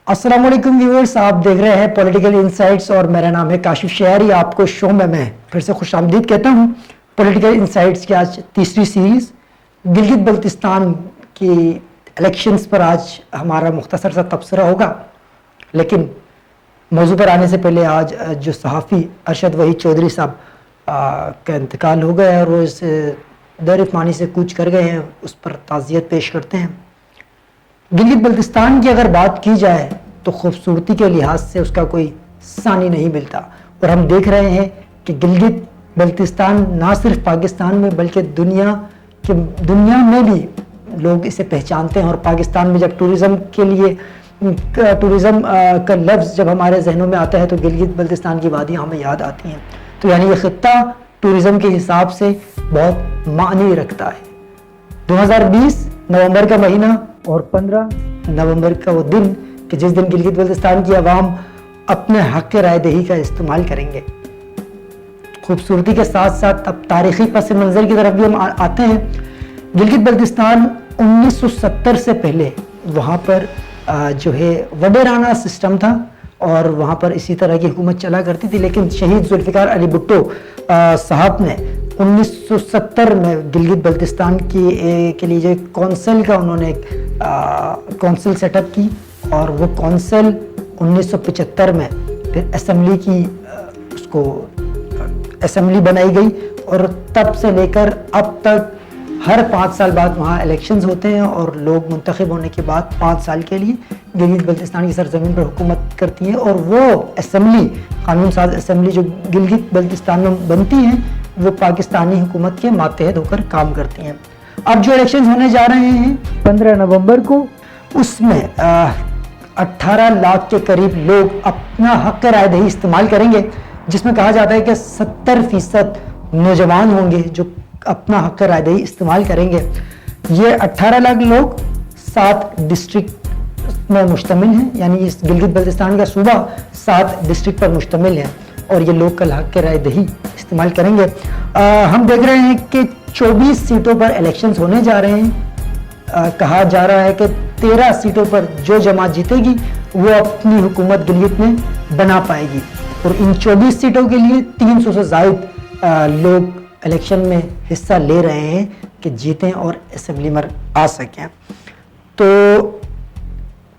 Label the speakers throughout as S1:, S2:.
S1: अस्सलाम वालेकुम व्यूअर्स, आप देख रहे हैं पॉलिटिकल इनसाइट्स और मेरा नाम है काशिफ शहरी। आपको शो में मैं फिर से खुशामदीद कहता हूँ। पॉलिटिकल इनसाइट्स की आज तीसरी सीरीज़ गिलगित बल्तिस्तान की इलेक्शंस पर आज हमारा मुख्तसर सा तबसरा होगा। लेकिन मौजू पर आने से पहले आज जो सहाफ़ी अरशद वहीद चौधरी साहब का इंतकाल हो गया और वो इस दर पानी से कूच कर गए हैं, उस पर ताज़ियत पेश करते हैं। गिलगित बल्तिस्तान की अगर बात की जाए तो खूबसूरती के लिहाज से उसका कोई सानी नहीं मिलता, और हम देख रहे हैं कि गिलगित बल्तिस्तान ना सिर्फ पाकिस्तान में बल्कि दुनिया में भी लोग इसे पहचानते हैं। और पाकिस्तान में जब टूरिज़्म का लफ्ज़ जब हमारे जहनों में आता है तो गिलगित बल्तिस्तान की वादियाँ हमें याद आती हैं। तो यानी ये ख़ित्ता टूरिज़्म के हिसाब से बहुत मानी रखता है। 2020 नवंबर का महीना और 15 नवंबर का वो दिन कि जिस दिन गिलगित बल्तिस्तान की आवाम अपने हक़ राय दही का इस्तेमाल करेंगे। खूबसूरती के साथ साथ अब तारीख़ी पस मंज़र की तरफ भी हम आते हैं। गिलगित बल्तिस्तान 1970 से पहले वहाँ पर जो है वडेराना सिस्टम था और वहाँ पर इसी तरह की हुकूमत चला करती थी। लेकिन शहीद जुल्फ़िकार अली भुट्टो साहब ने 1970 में गिलगित बल्तिस्तान के लिए जो कौंसिल का उन्होंने कौंसिल सेटअप की, और वो कौंसिल 1975 में फिर असेंबली की असेंबली बनाई गई। और तब से लेकर अब तक हर 5 साल बाद वहाँ इलेक्शंस होते हैं और लोग मुंतखब होने के बाद 5 साल के लिए गिलगित बल्तिस्तान की सरजमीन पर हुकूमत करती है। और वो असेंबली, कानून साज असेंबली जो गिलगित बल्तिस्तान में बनती है, वो पाकिस्तानी हुकूमत के मातहत होकर काम करती हैं। अब जो इलेक्शंस होने जा रहे हैं 15 नवंबर को, उसमें 18 लाख के करीब लोग अपना हक़ राय दही इस्तेमाल करेंगे, जिसमें कहा जाता है कि 70% नौजवान होंगे जो अपना हक़ राय दही इस्तेमाल करेंगे। ये 18 लाख लोग 7 डिस्ट्रिक्ट में मुश्तमिल हैं, यानी इस गिलगित बल्तिस्तान का सूबा 7 डिस्ट्रिक्ट पर मुश्तमिल है और ये लोग कल हक़ राय दही इस्तेमाल करेंगे। हम देख रहे हैं कि 24 सीटों पर इलेक्शंस होने जा रहे हैं। कहा जा रहा है कि 13 सीटों पर जो जमात जीतेगी वो अपनी हुकूमत गिलगित में बना पाएगी, और इन 24 सीटों के लिए 300 से ज़ायद लोग इलेक्शन में हिस्सा ले रहे हैं कि जीतें और असेंबली में आ सकें। तो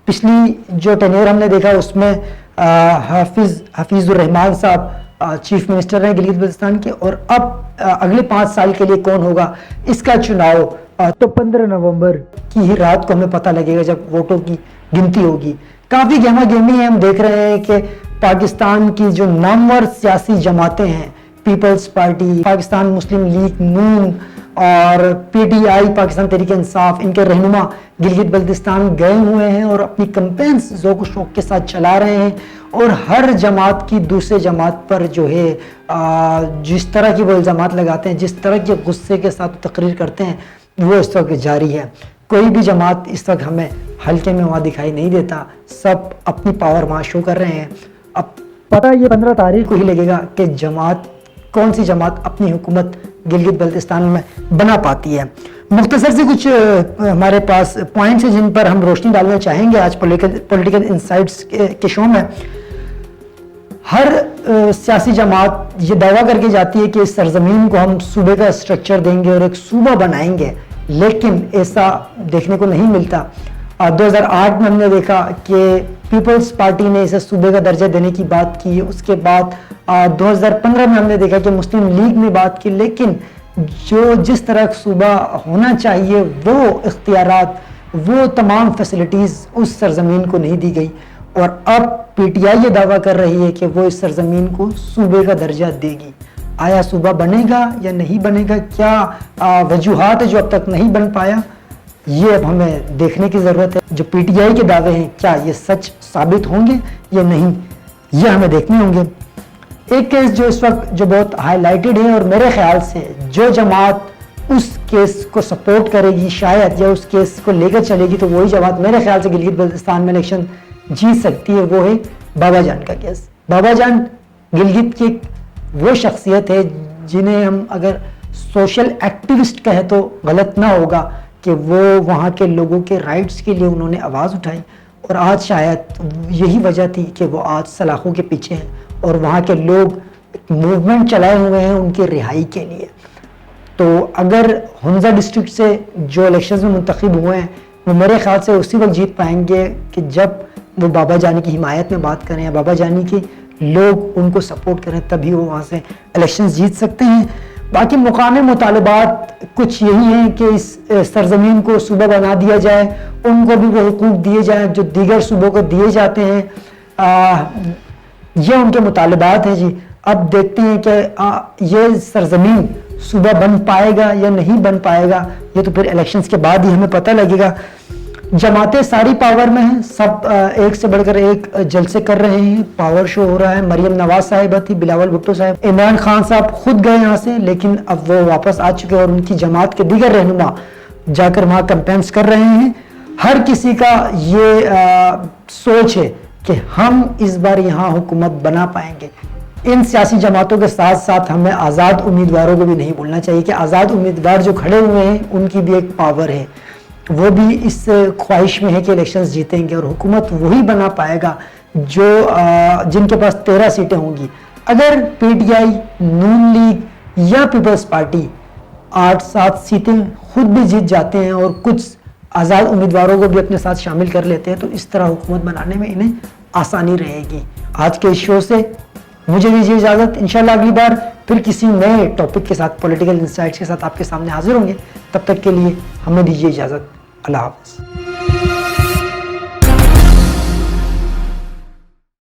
S1: पिछली जो टेन्योर हमने देखा उसमें हफीज़ुर रहमान साहब चीफ मिनिस्टर हैं गिलगित बल्तिस्तान के, और अब अगले 5 साल के लिए कौन होगा इसका चुनाव तो 15 नवंबर की ही रात को हमें पता लगेगा जब वोटों की गिनती होगी। काफ़ी गहमा गहमी है। हम देख रहे हैं कि पाकिस्तान की जो नामवर सियासी जमातें हैं, पीपल्स पार्टी, पाकिस्तान मुस्लिम लीग नून और PTI पाकिस्तान तहरीक इंसाफ, इनके रहनुमा गिलगित बल्तिस्तान गए हुए हैं और अपनी कैंपेन्स ज़ोक शौक के साथ चला रहे हैं। और हर जमात की दूसरे जमात पर जो है जिस तरह की वो इल्ज़ामात लगाते हैं, जिस तरह के गुस्से के साथ तकरीर करते हैं, वो इस वक्त जारी है। कोई भी जमात इस वक्त हमें हल्के में वहाँ दिखाई नहीं देता, सब अपनी पावर वहाँ शो कर रहे हैं। अब पता ये 15 तारीख को ही लगेगा कि कौन सी जमात अपनी हुकूमत गिलगित बल्तिस्तान में बना पाती है। मुख्तसर से कुछ हमारे पास पॉइंट्स हैं जिन पर हम रोशनी डालना चाहेंगे आज पॉलिटिकल इनसाइट्स के शो में। हर सियासी जमात ये दावा करके जाती है कि इस सरजमीन को हम सूबे का स्ट्रक्चर देंगे और एक सूबा बनाएंगे, लेकिन ऐसा देखने को नहीं मिलता। 2008 में हमने देखा कि पीपल्स पार्टी ने इसे सूबे का दर्जा देने की बात की। उसके बाद 2015 में हमने देखा कि मुस्लिम लीग ने बात की, लेकिन जिस तरह सूबा होना चाहिए वो इख्तियारात, वो तमाम फैसिलिटीज़ उस सरजमीन को नहीं दी गई। और अब PTI ये दावा कर रही है कि वो इस सरजमीन को सूबे का दर्जा देगी। आया सूबा बनेगा या नहीं बनेगा, क्या वजूहात है जो अब तक नहीं बन पाया, ये अब हमें देखने की ज़रूरत है। जो PTI के दावे हैं क्या ये सच साबित होंगे या नहीं, ये हमें देखने होंगे। एक केस जो इस वक्त जो बहुत हाईलाइटेड है, और मेरे ख्याल से जो जमात उस केस को सपोर्ट करेगी शायद, या उस केस को लेकर चलेगी, तो वही जमात मेरे ख्याल से गिलगित बल्तिस्तान में इलेक्शन जीत सकती है। वो है बाबा जान का केस। बाबा जान गिलगित की वो शख्सियत है जिन्हें हम अगर सोशल एक्टिविस्ट कहे तो गलत ना होगा कि वो वहाँ के लोगों के राइट्स के लिए उन्होंने आवाज़ उठाई اور آج شاید یہی وجہ تھی کہ وہ آج سلاخوں کے پیچھے ہیں اور وہاں کے لوگ موومنٹ چلائے ہوئے ہیں ان کی رہائی کے لیے. تو اگر حمزہ ڈسٹرکٹ سے جو الیکشنز میں منتخب ہوئے ہیں وہ میرے خیال سے اسی وقت جیت پائیں گے کہ جب وہ بابا جانی کی حمایت میں بات کریں یا بابا جانی کی لوگ ان کو سپورٹ کریں, تبھی وہ وہاں سے الیکشنز جیت سکتے ہیں. باقی مقامی مطالبات کچھ یہی ہیں کہ اس سرزمین کو صوبہ بنا دیا جائے, ان کو بھی وہ حقوق دیے جائیں جو دیگر صوبوں کو دیے جاتے ہیں. یہ ان کے مطالبات ہیں جی. اب دیکھتے ہیں کہ یہ سرزمین صوبہ بن پائے گا یا نہیں بن پائے گا, یہ تو پھر الیکشنز کے بعد ہی ہمیں پتہ لگے گا. جماعتیں ساری پاور میں ہیں, سب ایک سے بڑھ کر ایک جلسے کر رہے ہیں, پاور شو ہو رہا ہے. مریم نواز صاحبہ تھی, بلاول بھٹو صاحب, عمران خان صاحب خود گئے یہاں سے, لیکن اب وہ واپس آ چکے اور ان کی جماعت کے دیگر رہنما جا کر وہاں کیمپینز کر رہے ہیں. ہر کسی کا یہ سوچ ہے کہ ہم اس بار یہاں حکومت بنا پائیں گے. ان سیاسی جماعتوں کے ساتھ ساتھ ہمیں آزاد امیدواروں کو بھی نہیں بھولنا چاہیے کہ آزاد امیدوار جو کھڑے ہوئے ہیں ان کی بھی ایک پاور ہے, وہ بھی اس خواہش میں ہے کہ الیکشنز جیتیں گے اور حکومت وہی بنا پائے گا جو جن کے پاس 13 سیٹیں ہوں گی. اگر P T I, Noon League یا پیپلز پارٹی 8-7 سیٹیں خود بھی جیت جاتے ہیں اور کچھ آزاد امیدواروں کو بھی اپنے ساتھ شامل کر لیتے ہیں تو اس طرح حکومت بنانے میں انہیں آسانی رہے گی. آج کے اس شو سے مجھے دیجیے اجازت. انشاءاللہ اگلی بار پھر کسی نئے ٹاپک کے ساتھ, پولیٹیکل انسائٹس کے ساتھ آپ کے سامنے حاضر ہوں گے. تب تک کے لیے ہمیں دیجیے اجازت. اللہ حافظ.